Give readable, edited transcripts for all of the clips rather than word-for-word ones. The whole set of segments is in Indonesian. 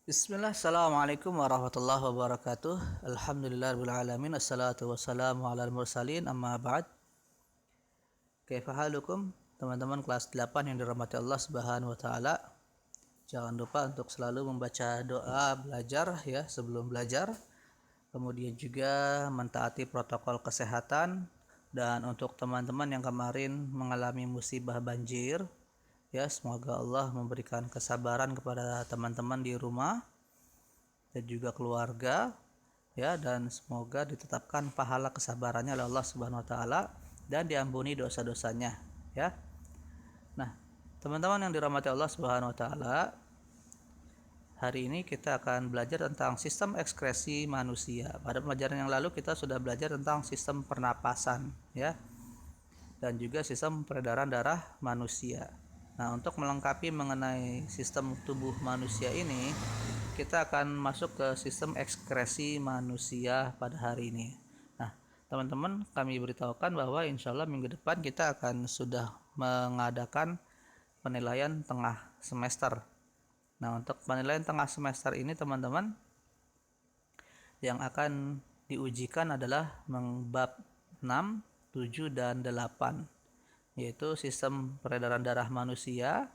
Bismillah, Assalamualaikum warahmatullahi wabarakatuh. Alhamdulillahirrahmanirrahim. Assalatu wassalamu ala mursalin amma ba'd. Kaifa halukum? Teman-teman kelas 8 yang dirahmati Allah Subhanahu wa taala. Jangan lupa untuk selalu membaca doa belajar ya sebelum belajar. Kemudian juga mentaati protokol kesehatan, dan untuk teman-teman yang kemarin mengalami musibah banjir, ya semoga Allah memberikan kesabaran kepada teman-teman di rumah dan juga keluarga, ya, dan semoga ditetapkan pahala kesabarannya oleh Allah Subhanahu wa taala dan diampuni dosa-dosanya, ya. Nah, teman-teman yang dirahmati Allah Subhanahu wa taala, hari ini kita akan belajar tentang sistem ekskresi manusia. Pada pelajaran yang lalu kita sudah belajar tentang sistem pernapasan, ya, dan juga sistem peredaran darah manusia. Nah, untuk melengkapi mengenai sistem tubuh manusia ini, kita akan masuk ke sistem ekskresi manusia pada hari ini. Nah, teman-teman, kami beritahukan bahwa insya Allah minggu depan kita akan sudah mengadakan penilaian tengah semester. Nah, untuk penilaian tengah semester ini, teman-teman, yang akan diujikan adalah bab 6, 7, dan 8, yaitu sistem peredaran darah manusia,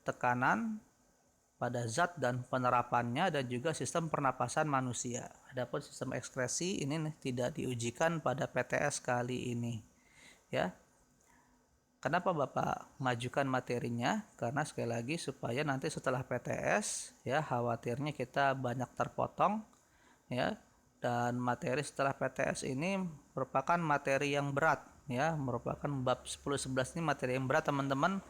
tekanan pada zat dan penerapannya, dan juga sistem pernapasan manusia. Adapun sistem ekskresi ini tidak diujikan pada PTS kali ini, ya. Kenapa Bapak majukan materinya? Karena sekali lagi supaya nanti setelah PTS, ya, khawatirnya kita banyak terpotong, ya. Dan materi setelah PTS ini merupakan materi yang berat, ya, merupakan bab 10 11 ini materi yang berat, teman-teman,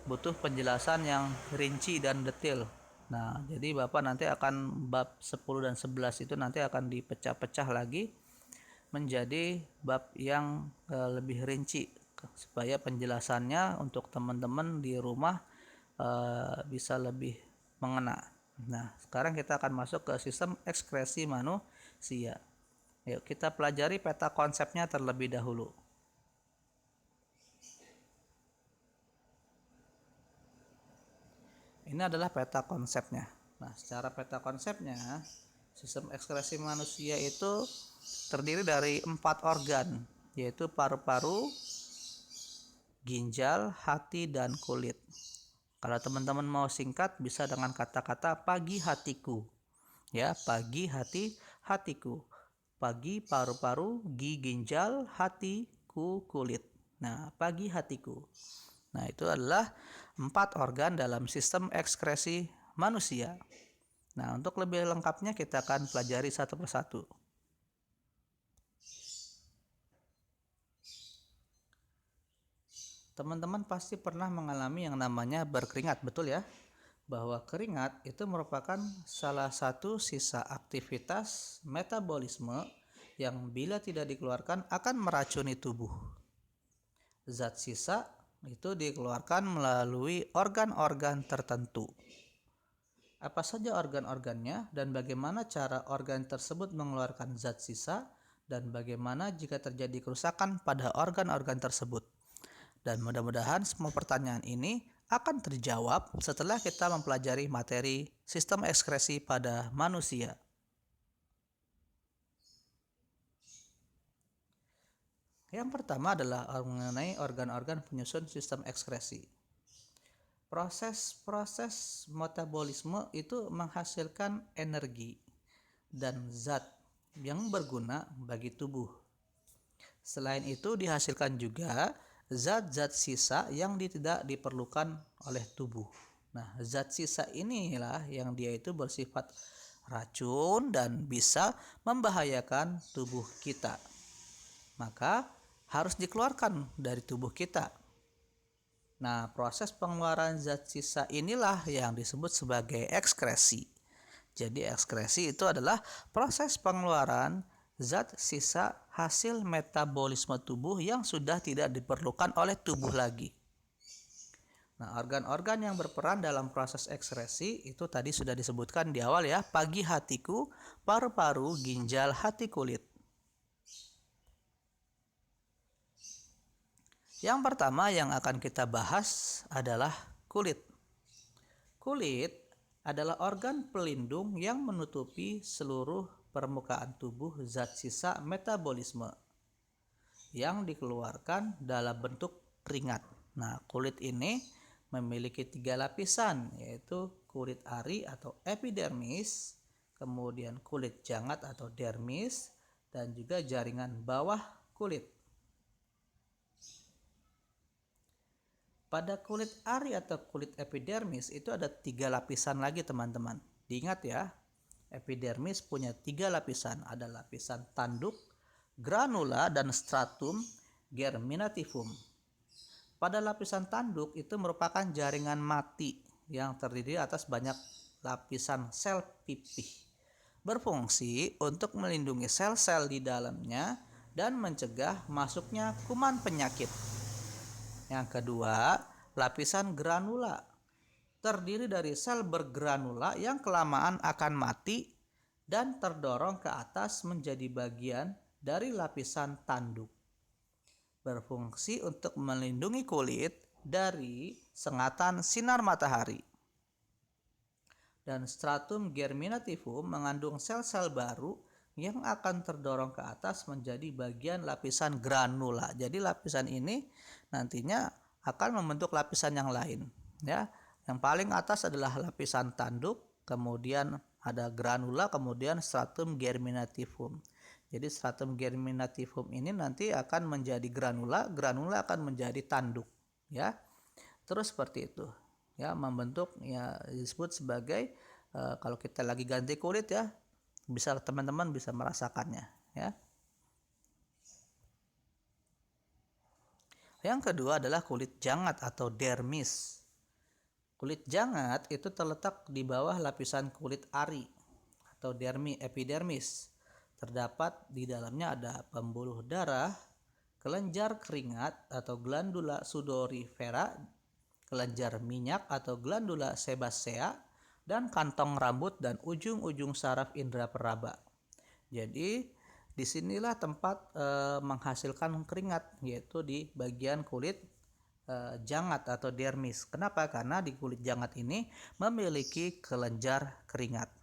butuh penjelasan yang rinci dan detail. Nah, jadi Bapak nanti akan bab 10 dan 11 itu nanti akan dipecah-pecah lagi menjadi bab yang lebih rinci, supaya penjelasannya untuk teman-teman di rumah bisa lebih mengena. Nah, sekarang kita akan masuk ke sistem ekskresi manusia. Yuk kita pelajari peta konsepnya terlebih dahulu. Ini adalah peta konsepnya. Nah, secara peta konsepnya, sistem ekskresi manusia itu terdiri dari 4 organ, yaitu paru-paru, ginjal, hati, dan kulit. Kalau teman-teman mau singkat, bisa dengan kata-kata pagi hatiku. Ya, pagi hatiku. Pagi paru-paru, ginjal, hatiku kulit. Nah, pagi hatiku. Nah, itu adalah 4 organ dalam sistem ekskresi manusia. Nah, untuk lebih lengkapnya kita akan pelajari satu persatu. Teman-teman pasti pernah mengalami yang namanya berkeringat, betul ya? Bahwa keringat itu merupakan salah satu sisa aktivitas metabolisme yang bila tidak dikeluarkan akan meracuni tubuh. Zat sisa itu dikeluarkan melalui organ-organ tertentu. Apa saja organ-organnya dan bagaimana cara organ tersebut mengeluarkan zat sisa, dan bagaimana jika terjadi kerusakan pada organ-organ tersebut. Dan mudah-mudahan semua pertanyaan ini akan terjawab setelah kita mempelajari materi sistem ekskresi pada manusia. Yang pertama adalah mengenai organ-organ penyusun sistem ekskresi. Proses-proses metabolisme itu menghasilkan energi dan zat yang berguna bagi tubuh. Selain itu dihasilkan juga zat-zat sisa yang tidak diperlukan oleh tubuh. Nah, zat sisa inilah yang dia itu bersifat racun dan bisa membahayakan tubuh kita. Maka harus dikeluarkan dari tubuh kita. Nah, proses pengeluaran zat sisa inilah yang disebut sebagai ekskresi. Jadi ekskresi itu adalah proses pengeluaran zat sisa hasil metabolisme tubuh yang sudah tidak diperlukan oleh tubuh lagi. Nah, organ-organ yang berperan dalam proses ekskresi itu tadi sudah disebutkan di awal ya, pagi hatiku, paru-paru, ginjal, hati, kulit. Yang pertama yang akan kita bahas adalah kulit. Kulit adalah organ pelindung yang menutupi seluruh permukaan tubuh zat sisa metabolisme yang dikeluarkan dalam bentuk keringat. Nah, kulit ini memiliki 3 lapisan, yaitu kulit ari atau epidermis, kemudian kulit jangat atau dermis, dan juga jaringan bawah kulit. Pada kulit ari atau kulit epidermis itu ada 3 lapisan lagi, teman-teman. Diingat ya, epidermis punya 3 lapisan. Ada lapisan tanduk, granula, dan stratum germinativum. Pada lapisan tanduk itu merupakan jaringan mati yang terdiri atas banyak lapisan sel pipih. Berfungsi untuk melindungi sel-sel di dalamnya dan mencegah masuknya kuman penyakit. Yang kedua, lapisan granula. Terdiri dari sel bergranula yang kelamaan akan mati dan terdorong ke atas menjadi bagian dari lapisan tanduk. Berfungsi untuk melindungi kulit dari sengatan sinar matahari. Dan stratum germinativum mengandung sel-sel baru yang akan terdorong ke atas menjadi bagian lapisan granula. Jadi lapisan ini nantinya akan membentuk lapisan yang lain, ya. Yang paling atas adalah lapisan tanduk, kemudian ada granula, kemudian stratum germinativum. Jadi stratum germinativum ini nanti akan menjadi granula, granula akan menjadi tanduk, ya. Terus seperti itu, ya, membentuk, ya, disebut sebagai kalau kita lagi ganti kulit, ya, bisa teman-teman bisa merasakannya, ya. Yang kedua adalah kulit jangat atau dermis. Kulit jangat itu terletak di bawah lapisan kulit ari atau epidermis. Terdapat di dalamnya ada pembuluh darah, kelenjar keringat atau glandula sudorifera, kelenjar minyak atau glandula sebasea, dan kantong rambut dan ujung-ujung saraf indera peraba. Jadi disinilah tempat menghasilkan keringat, yaitu di bagian kulit jangat atau dermis. Kenapa? Karena di kulit jangat ini memiliki kelenjar keringat.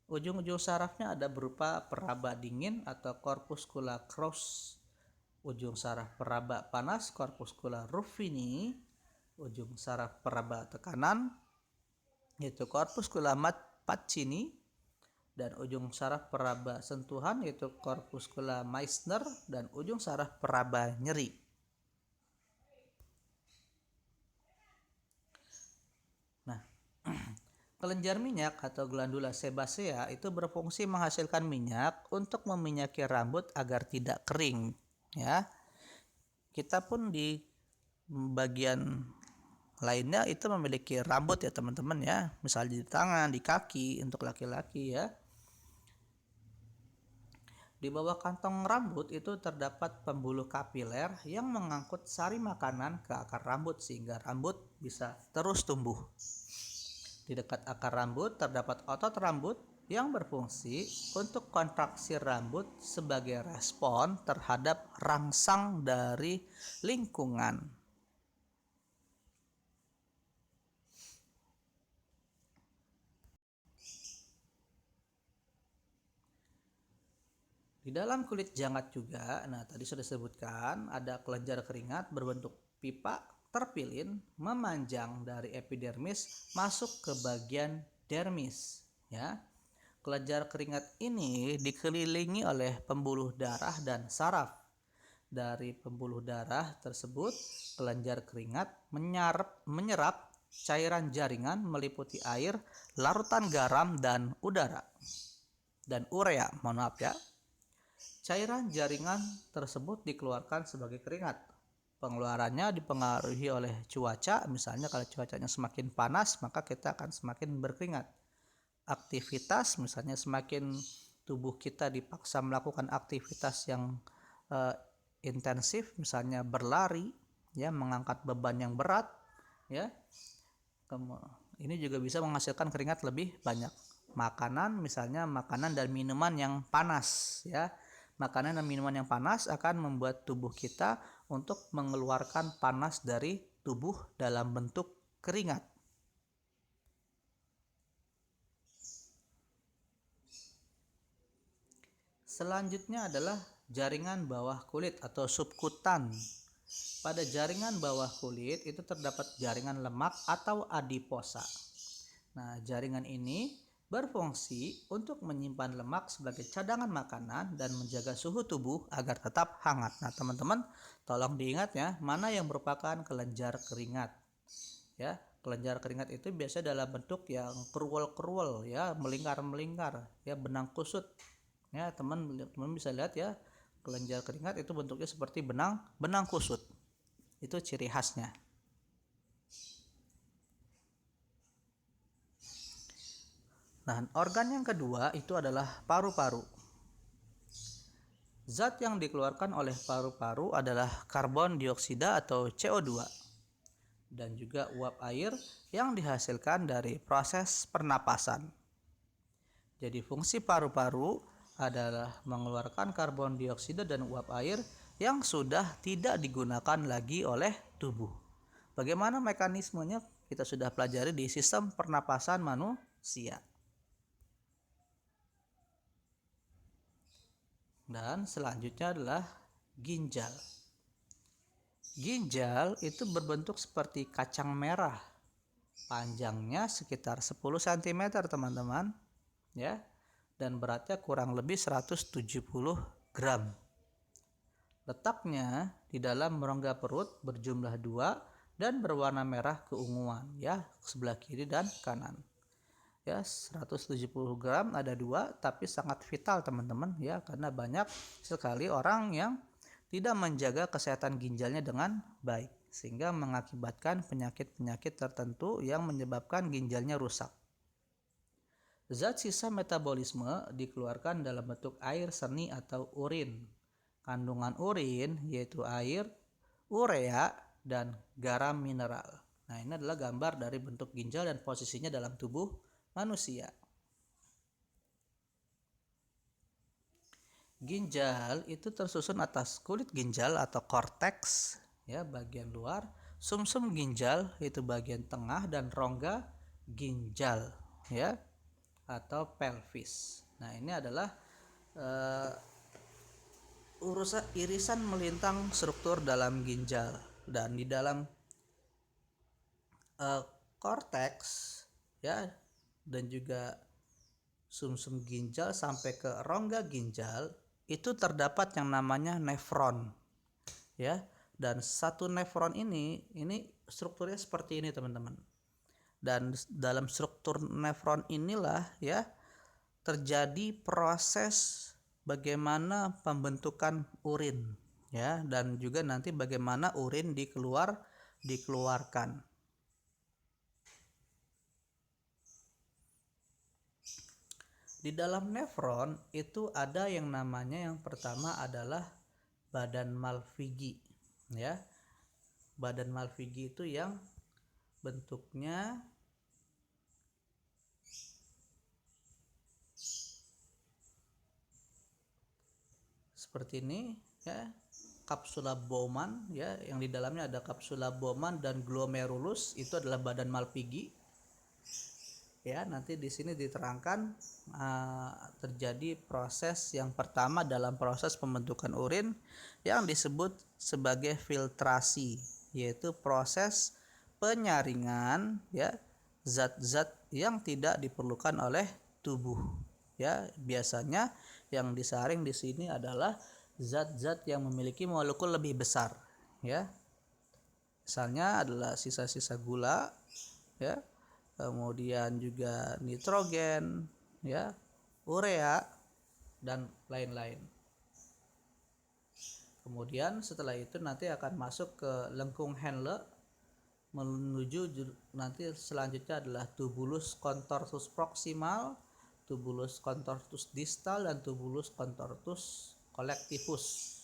Ujung-ujung sarafnya ada berupa peraba dingin atau corpuscula cross, ujung saraf peraba panas corpuscula ruffini, ujung saraf peraba tekanan yaitu corpuscula pacini, dan ujung saraf peraba sentuhan yaitu corpuscula Meissner, dan ujung saraf peraba nyeri. Nah, kelenjar minyak atau glandula sebasea itu berfungsi menghasilkan minyak untuk meminyaki rambut agar tidak kering, ya. Kita pun di bagian lainnya itu memiliki rambut, ya teman-teman, ya. Misalnya di tangan, di kaki untuk laki-laki, ya. Di bawah kantong rambut itu terdapat pembuluh kapiler yang mengangkut sari makanan ke akar rambut sehingga rambut bisa terus tumbuh. Di dekat akar rambut terdapat otot rambut yang berfungsi untuk kontraksi rambut sebagai respon terhadap rangsang dari lingkungan. Di dalam kulit jangat juga, nah tadi sudah disebutkan, ada kelenjar keringat berbentuk pipa terpilin memanjang dari epidermis masuk ke bagian dermis, ya. Kelenjar keringat ini dikelilingi oleh pembuluh darah dan saraf. Dari pembuluh darah tersebut, kelenjar keringat menyerap cairan jaringan meliputi air, larutan garam, dan urea. Mohon maaf, ya. Cairan jaringan tersebut dikeluarkan sebagai keringat. Pengeluarannya dipengaruhi oleh cuaca, misalnya kalau cuacanya semakin panas maka kita akan semakin berkeringat. Aktivitas, misalnya semakin tubuh kita dipaksa melakukan aktivitas yang intensif, misalnya berlari, ya, mengangkat beban yang berat, ya. Ini juga bisa menghasilkan keringat lebih banyak. Makanan, misalnya makanan dan minuman yang panas, ya. Makanan dan minuman yang panas akan membuat tubuh kita untuk mengeluarkan panas dari tubuh dalam bentuk keringat. Selanjutnya adalah jaringan bawah kulit atau subkutan. Pada jaringan bawah kulit itu terdapat jaringan lemak atau adiposa. Nah, jaringan ini berfungsi untuk menyimpan lemak sebagai cadangan makanan dan menjaga suhu tubuh agar tetap hangat. Nah, teman-teman, tolong diingat ya, mana yang merupakan kelenjar keringat. Ya, kelenjar keringat itu biasa dalam bentuk yang kerual-kerual ya, melingkar-melingkar, ya, benang kusut. Ya, teman-teman bisa lihat ya, kelenjar keringat itu bentuknya seperti benang kusut. Itu ciri khasnya. Nah, organ yang kedua itu adalah paru-paru. Zat yang dikeluarkan oleh paru-paru adalah karbon dioksida atau CO2 dan juga uap air yang dihasilkan dari proses pernapasan. Jadi fungsi paru-paru adalah mengeluarkan karbon dioksida dan uap air yang sudah tidak digunakan lagi oleh tubuh. Bagaimana mekanismenya kita sudah pelajari di sistem pernapasan manusia. Dan selanjutnya adalah ginjal. Ginjal itu berbentuk seperti kacang merah. Panjangnya sekitar 10 cm, teman-teman, ya. Dan beratnya kurang lebih 170 gram. Letaknya di dalam rongga perut berjumlah 2 dan berwarna merah keunguan, ya, sebelah kiri dan kanan. Ya, 170 gram ada 2, tapi sangat vital, teman-teman, ya, karena banyak sekali orang yang tidak menjaga kesehatan ginjalnya dengan baik, sehingga mengakibatkan penyakit-penyakit tertentu yang menyebabkan ginjalnya rusak. Zat sisa metabolisme dikeluarkan dalam bentuk air seni atau urin. Kandungan urin yaitu air, urea, dan garam mineral. Nah, ini adalah gambar dari bentuk ginjal dan posisinya dalam tubuh manusia. Ginjal itu tersusun atas kulit ginjal atau korteks, ya, bagian luar, sumsum ginjal itu bagian tengah, dan rongga ginjal, ya, atau pelvis. Nah, ini adalah irisan melintang struktur dalam ginjal, dan di dalam korteks, ya, dan juga sumsum ginjal sampai ke rongga ginjal itu terdapat yang namanya nefron, ya, dan satu nefron ini strukturnya seperti ini, teman-teman. Dan dalam struktur nefron inilah, ya, terjadi proses bagaimana pembentukan urin, ya, dan juga nanti bagaimana urin dikeluarkan. Di dalam nefron itu ada yang namanya, yang pertama adalah badan Malpighi, ya. Badan Malpighi itu yang bentuknya seperti ini, ya. Kapsula Bowman, ya, yang di dalamnya ada kapsula Bowman dan glomerulus, itu adalah badan Malpighi. Ya, nanti di sini diterangkan terjadi proses yang pertama dalam proses pembentukan urin yang disebut sebagai filtrasi, yaitu proses penyaringan, ya, zat-zat yang tidak diperlukan oleh tubuh, ya. Biasanya yang disaring di sini adalah zat-zat yang memiliki molekul lebih besar, ya. Misalnya adalah sisa-sisa gula, ya, kemudian juga nitrogen, ya, urea, dan lain-lain. Kemudian setelah itu nanti akan masuk ke lengkung Henle, menuju nanti selanjutnya adalah tubulus contortus proximal, tubulus contortus distal, dan tubulus contortus collectivus.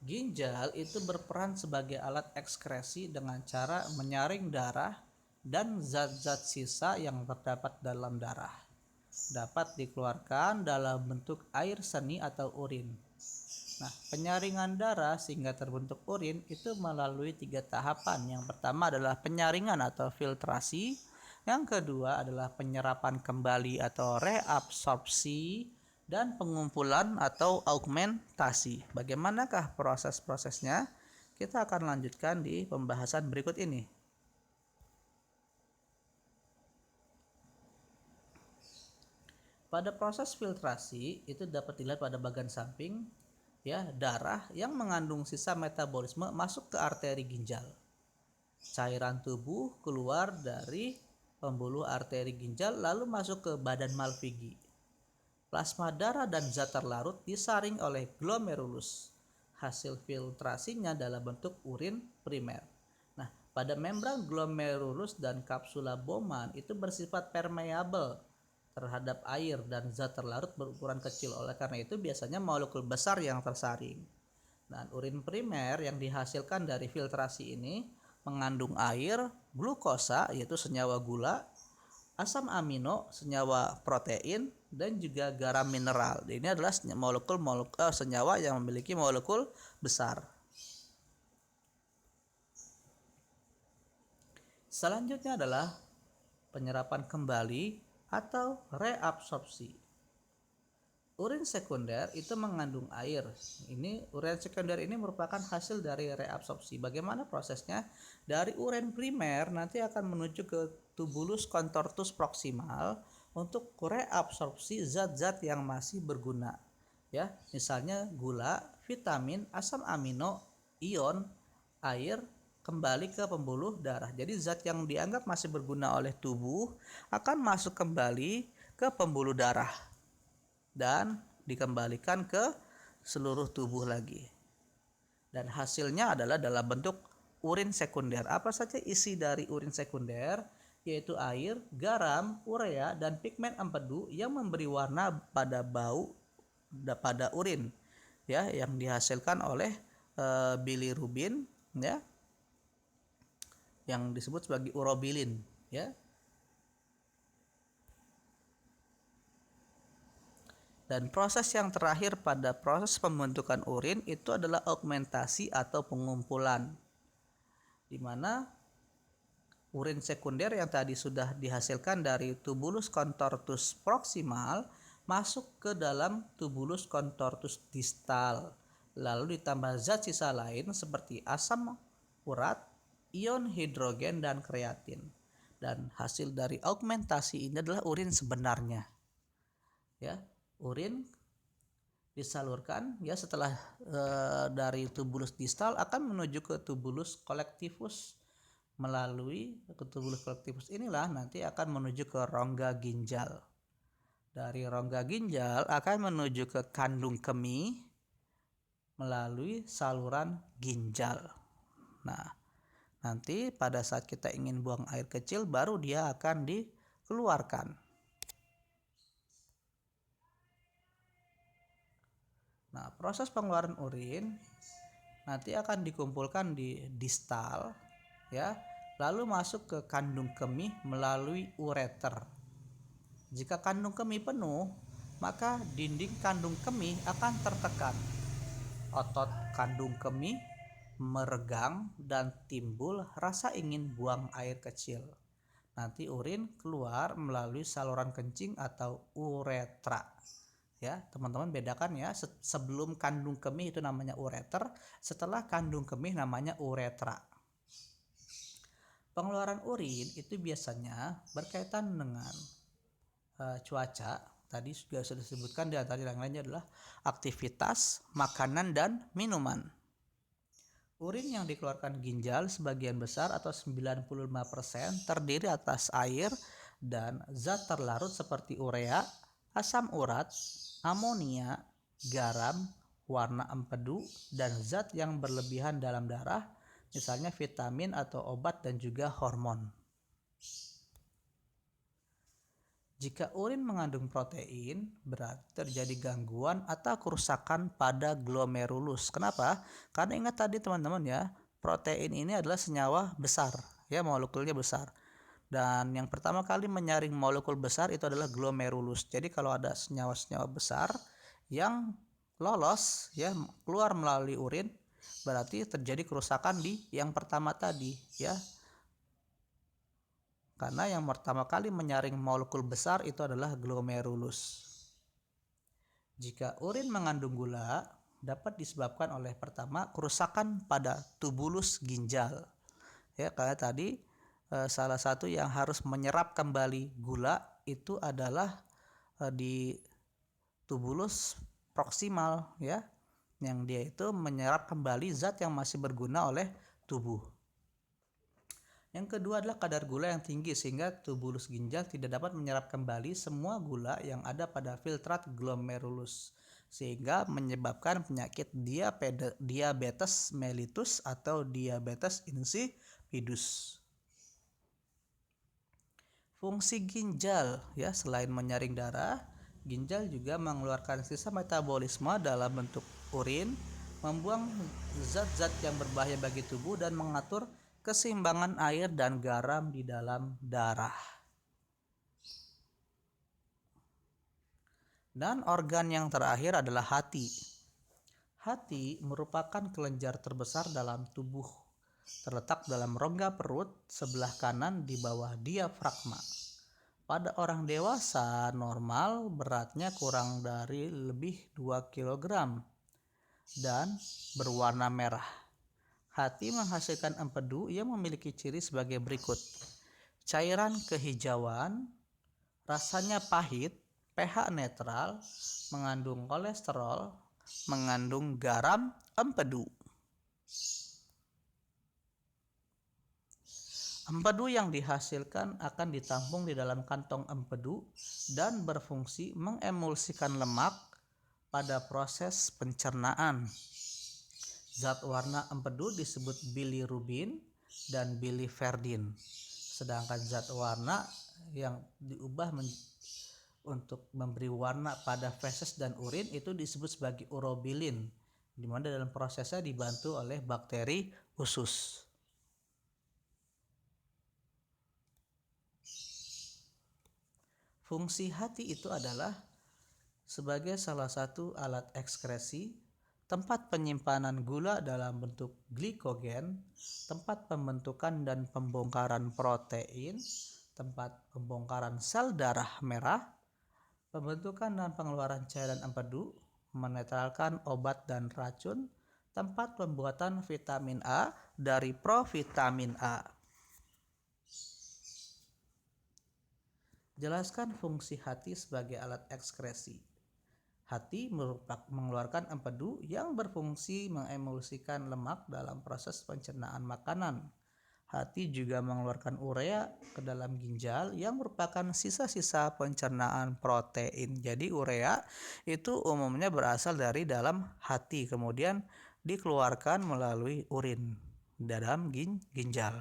Ginjal itu berperan sebagai alat ekskresi dengan cara menyaring darah dan zat-zat sisa yang terdapat dalam darah. Dapat dikeluarkan dalam bentuk air seni atau urin. Nah, penyaringan darah sehingga terbentuk urin itu melalui 3 tahapan. Yang pertama adalah penyaringan atau filtrasi. Yang kedua adalah penyerapan kembali atau reabsorpsi. Dan pengumpulan atau augmentasi. Bagaimanakah proses-prosesnya? Kita akan lanjutkan di pembahasan berikut ini. Pada proses filtrasi itu dapat dilihat pada bagian samping ya, darah yang mengandung sisa metabolisme masuk ke arteri ginjal. Cairan tubuh keluar dari pembuluh arteri ginjal lalu masuk ke badan Malpighi. Plasma darah dan zat terlarut disaring oleh glomerulus. Hasil filtrasinya dalam bentuk urin primer. Nah, pada membran glomerulus dan kapsula Bowman itu bersifat permeabel terhadap air dan zat terlarut berukuran kecil. Oleh karena itu biasanya molekul besar yang tersaring. Dan urin primer yang dihasilkan dari filtrasi ini mengandung air, glukosa yaitu senyawa gula, asam amino senyawa protein, dan juga garam mineral. Ini adalah senyawa yang memiliki molekul besar. Selanjutnya adalah penyerapan kembali atau reabsorpsi. Urin sekunder itu mengandung air. Urin sekunder ini merupakan hasil dari reabsorpsi. Bagaimana prosesnya? Dari urin primer nanti akan menuju ke tubulus contortus proximal untuk reabsorpsi zat-zat yang masih berguna. Ya, misalnya gula, vitamin, asam amino, ion, air kembali ke pembuluh darah. Jadi zat yang dianggap masih berguna oleh tubuh akan masuk kembali ke pembuluh darah dan dikembalikan ke seluruh tubuh lagi. Dan hasilnya adalah dalam bentuk urin sekunder. Apa saja isi dari urin sekunder? Yaitu air, garam, urea, dan pigmen empedu yang memberi warna pada bau pada urin, ya, yang dihasilkan oleh bilirubin, ya, yang disebut sebagai urobilin, ya. Dan proses yang terakhir pada proses pembentukan urin itu adalah augmentasi atau pengumpulan, di mana urin sekunder yang tadi sudah dihasilkan dari tubulus contortus proximal masuk ke dalam tubulus contortus distal, lalu ditambah zat sisa lain seperti asam urat, ion hidrogen, dan kreatin. Dan hasil dari augmentasi ini adalah urin sebenarnya. Ya, urin disalurkan ya setelah dari tubulus distal akan menuju ke tubulus collectivus. Melalui ke tubulus collectivus inilah nanti akan menuju ke rongga ginjal. Dari rongga ginjal akan menuju ke kandung kemih melalui saluran ginjal. Nah, nanti pada saat kita ingin buang air kecil baru dia akan dikeluarkan. Nah, proses pengeluaran urin nanti akan dikumpulkan di distal, ya, lalu masuk ke kandung kemih melalui ureter. Jika kandung kemih penuh, maka dinding kandung kemih akan tertekan. Otot kandung kemih meregang dan timbul rasa ingin buang air kecil. Nanti urin keluar melalui saluran kencing atau uretra. Ya, teman-teman bedakan ya, sebelum kandung kemih itu namanya ureter, setelah kandung kemih namanya uretra. Pengeluaran urin itu biasanya berkaitan dengan cuaca. Tadi sudah disebutkan, di antara yang lainnya adalah aktivitas, makanan, dan minuman. Urin yang dikeluarkan ginjal sebagian besar atau 95% terdiri atas air dan zat terlarut seperti urea, asam urat, amonia, garam, warna empedu, dan zat yang berlebihan dalam darah, misalnya vitamin atau obat dan juga hormon. Jika urin mengandung protein, berarti terjadi gangguan atau kerusakan pada glomerulus. Kenapa? Karena ingat tadi teman-teman ya, protein ini adalah senyawa besar, ya, molekulnya besar. Dan yang pertama kali menyaring molekul besar itu adalah glomerulus. Jadi kalau ada senyawa-senyawa besar yang lolos ya, keluar melalui urin, berarti terjadi kerusakan di yang pertama tadi ya. Karena yang pertama kali menyaring molekul besar itu adalah glomerulus. Jika urin mengandung gula, dapat disebabkan oleh pertama kerusakan pada tubulus ginjal. Ya, kayak tadi salah satu yang harus menyerap kembali gula itu adalah di tubulus proksimal ya, yang dia itu menyerap kembali zat yang masih berguna oleh tubuh. Yang kedua adalah kadar gula yang tinggi sehingga tubulus ginjal tidak dapat menyerap kembali semua gula yang ada pada filtrat glomerulus sehingga menyebabkan penyakit diabetes mellitus atau diabetes insipidus. Fungsi ginjal ya, selain menyaring darah, ginjal juga mengeluarkan sisa metabolisme dalam bentuk urin, membuang zat-zat yang berbahaya bagi tubuh dan mengatur keseimbangan air dan garam di dalam darah. Dan organ yang terakhir adalah hati. Hati merupakan kelenjar terbesar dalam tubuh, terletak dalam rongga perut sebelah kanan di bawah diafragma. Pada orang dewasa normal beratnya kurang dari lebih 2 kg dan berwarna merah. Hati menghasilkan empedu yang memiliki ciri sebagai berikut. Cairan kehijauan, rasanya pahit, pH netral, mengandung kolesterol, mengandung garam, empedu. Empedu yang dihasilkan akan ditampung di dalam kantong empedu dan berfungsi mengemulsikan lemak pada proses pencernaan. Zat warna empedu disebut bilirubin dan biliverdin. Sedangkan zat warna yang diubah untuk memberi warna pada feses dan urin itu disebut sebagai urobilin, di mana dalam prosesnya dibantu oleh bakteri usus. Fungsi hati itu adalah sebagai salah satu alat ekskresi, tempat penyimpanan gula dalam bentuk glikogen, tempat pembentukan dan pembongkaran protein, tempat pembongkaran sel darah merah, pembentukan dan pengeluaran cairan empedu, menetralkan obat dan racun, tempat pembuatan vitamin A dari provitamin A. Jelaskan fungsi hati sebagai alat ekskresi. Hati mengeluarkan empedu yang berfungsi mengemulsikan lemak dalam proses pencernaan makanan. Hati juga mengeluarkan urea ke dalam ginjal yang merupakan sisa-sisa pencernaan protein. Jadi urea itu umumnya berasal dari dalam hati, kemudian dikeluarkan melalui urin dalam ginjal.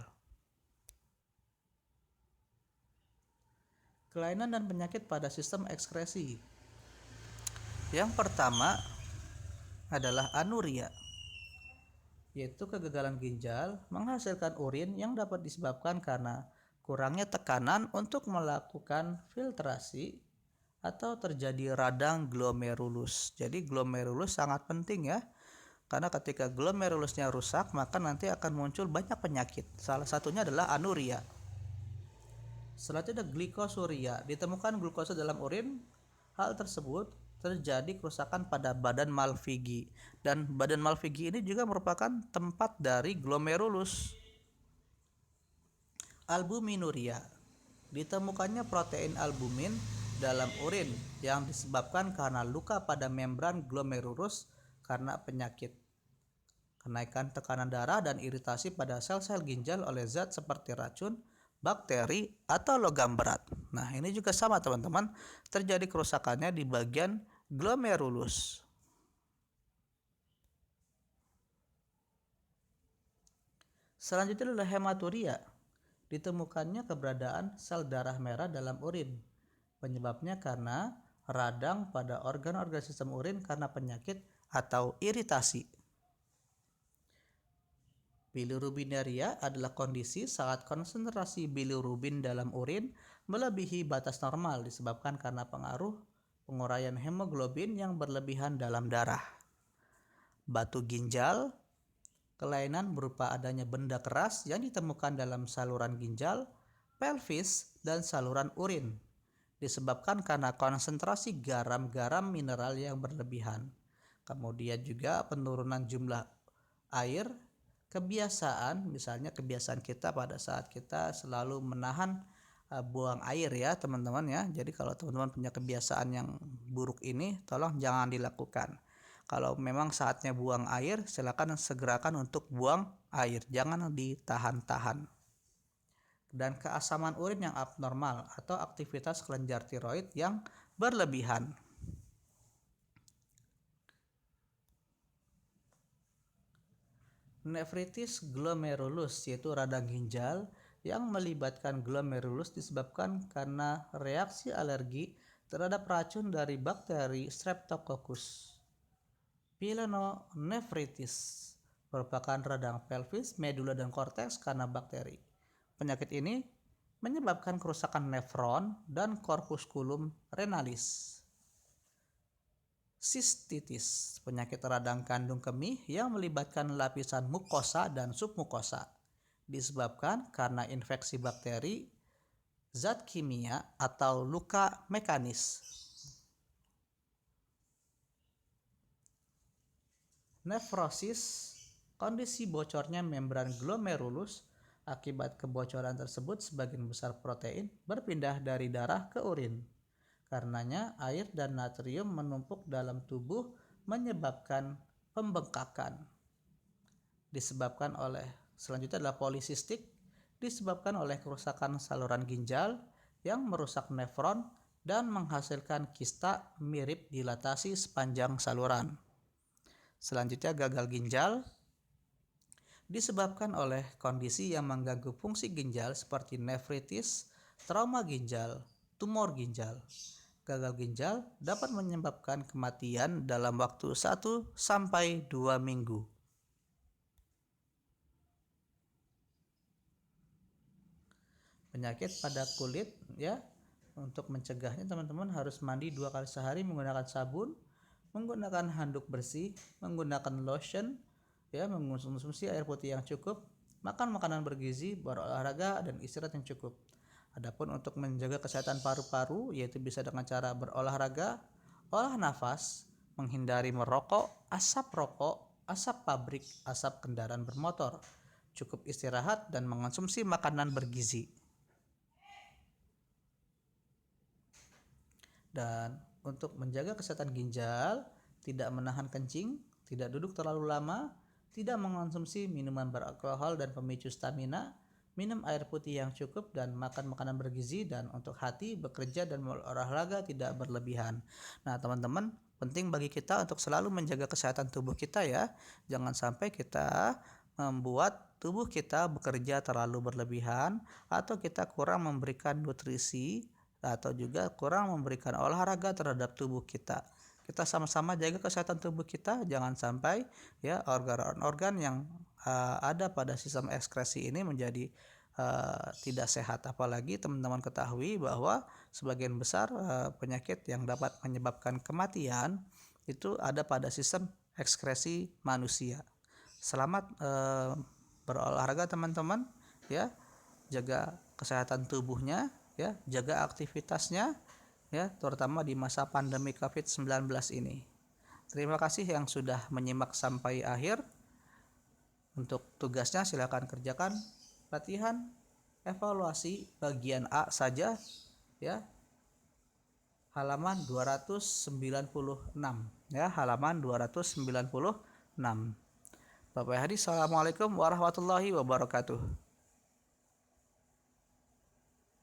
Kelainan dan penyakit pada sistem ekskresi. Yang pertama adalah anuria, yaitu kegagalan ginjal menghasilkan urin yang dapat disebabkan karena kurangnya tekanan untuk melakukan filtrasi atau terjadi radang glomerulus. Jadi glomerulus sangat penting ya, karena ketika glomerulusnya rusak maka nanti akan muncul banyak penyakit. Salah satunya adalah anuria. Selanjutnya ada glikosuria, ditemukan glukosa dalam urin. Hal tersebut terjadi kerusakan pada badan Malpighi, dan badan Malpighi ini juga merupakan tempat dari glomerulus. Albuminuria, ditemukannya protein albumin dalam urin yang disebabkan karena luka pada membran glomerulus karena penyakit, kenaikan tekanan darah dan iritasi pada sel-sel ginjal oleh zat seperti racun, bakteri, atau logam berat. Nah, ini juga sama teman-teman, terjadi kerusakannya di bagian glomerulus. Selanjutnya adalah hematuria. Ditemukannya keberadaan sel darah merah dalam urin. Penyebabnya karena radang pada organ-organ sistem urin karena penyakit atau iritasi. Bilirubinuria adalah kondisi saat konsentrasi bilirubin dalam urin melebihi batas normal disebabkan karena pengaruh penguraian hemoglobin yang berlebihan dalam darah. Batu ginjal, kelainan berupa adanya benda keras yang ditemukan dalam saluran ginjal, pelvis, dan saluran urin, disebabkan karena konsentrasi garam-garam mineral yang berlebihan. Kemudian juga penurunan jumlah air, kebiasaan, misalnya kebiasaan kita pada saat kita selalu menahan buang air ya teman-teman ya. Jadi kalau teman-teman punya kebiasaan yang buruk ini, tolong jangan dilakukan. Kalau memang saatnya buang air, silakan segerakan untuk buang air, jangan ditahan-tahan. Dan keasaman urin yang abnormal atau aktivitas kelenjar tiroid yang berlebihan. Nefritis glomerulus, yaitu radang ginjal yang melibatkan glomerulus, disebabkan karena reaksi alergi terhadap racun dari bakteri Streptococcus. Pyelonefritis merupakan radang pelvis, medula, dan korteks karena bakteri. Penyakit ini menyebabkan kerusakan nefron dan corpusculum renalis. Sistitis, penyakit radang kandung kemih yang melibatkan lapisan mukosa dan submukosa, disebabkan karena infeksi bakteri, zat kimia, atau luka mekanis. Nefrosis, kondisi bocornya membran glomerulus. Akibat kebocoran tersebut, sebagian besar protein berpindah dari darah ke urin. Karenanya, air dan natrium menumpuk dalam tubuh menyebabkan pembengkakan. Selanjutnya adalah polisistik, disebabkan oleh kerusakan saluran ginjal yang merusak nefron dan menghasilkan kista mirip dilatasi sepanjang saluran. Selanjutnya gagal ginjal, disebabkan oleh kondisi yang mengganggu fungsi ginjal seperti nefritis, trauma ginjal, tumor ginjal. Gagal ginjal dapat menyebabkan kematian dalam waktu 1-2 minggu. Penyakit pada kulit ya, untuk mencegahnya teman-teman harus mandi 2 kali sehari menggunakan sabun, menggunakan handuk bersih, menggunakan lotion ya, mengonsumsi air putih yang cukup, makan makanan bergizi, berolahraga, dan istirahat yang cukup. Adapun untuk menjaga kesehatan paru-paru, yaitu bisa dengan cara berolahraga, olah nafas, menghindari merokok, asap rokok, asap pabrik, asap kendaraan bermotor, cukup istirahat, dan mengonsumsi makanan bergizi. Dan untuk menjaga kesehatan ginjal, tidak menahan kencing, tidak duduk terlalu lama, tidak mengonsumsi minuman beralkohol dan pemicu stamina, minum air putih yang cukup, dan makan makanan bergizi. Dan untuk hati, bekerja dan berolahraga tidak berlebihan. Nah teman-teman, penting bagi kita untuk selalu menjaga kesehatan tubuh kita ya. Jangan sampai kita membuat tubuh kita bekerja terlalu berlebihan, atau kita kurang memberikan nutrisi, atau juga kurang memberikan olahraga terhadap tubuh kita. Kita sama-sama jaga kesehatan tubuh kita, jangan sampai ya organ-organ yang ada pada sistem ekskresi ini menjadi tidak sehat. Apalagi teman-teman ketahui bahwa sebagian besar penyakit yang dapat menyebabkan kematian itu ada pada sistem ekskresi manusia. Selamat berolahraga teman-teman ya, jaga kesehatan tubuhnya ya, jaga aktivitasnya ya, terutama di masa pandemi COVID-19 ini. Terima kasih yang sudah menyimak sampai akhir. Untuk tugasnya silakan kerjakan latihan evaluasi bagian A saja ya, halaman 296 ya, halaman 296. Bapak Hadi, assalamualaikum warahmatullahi wabarakatuh.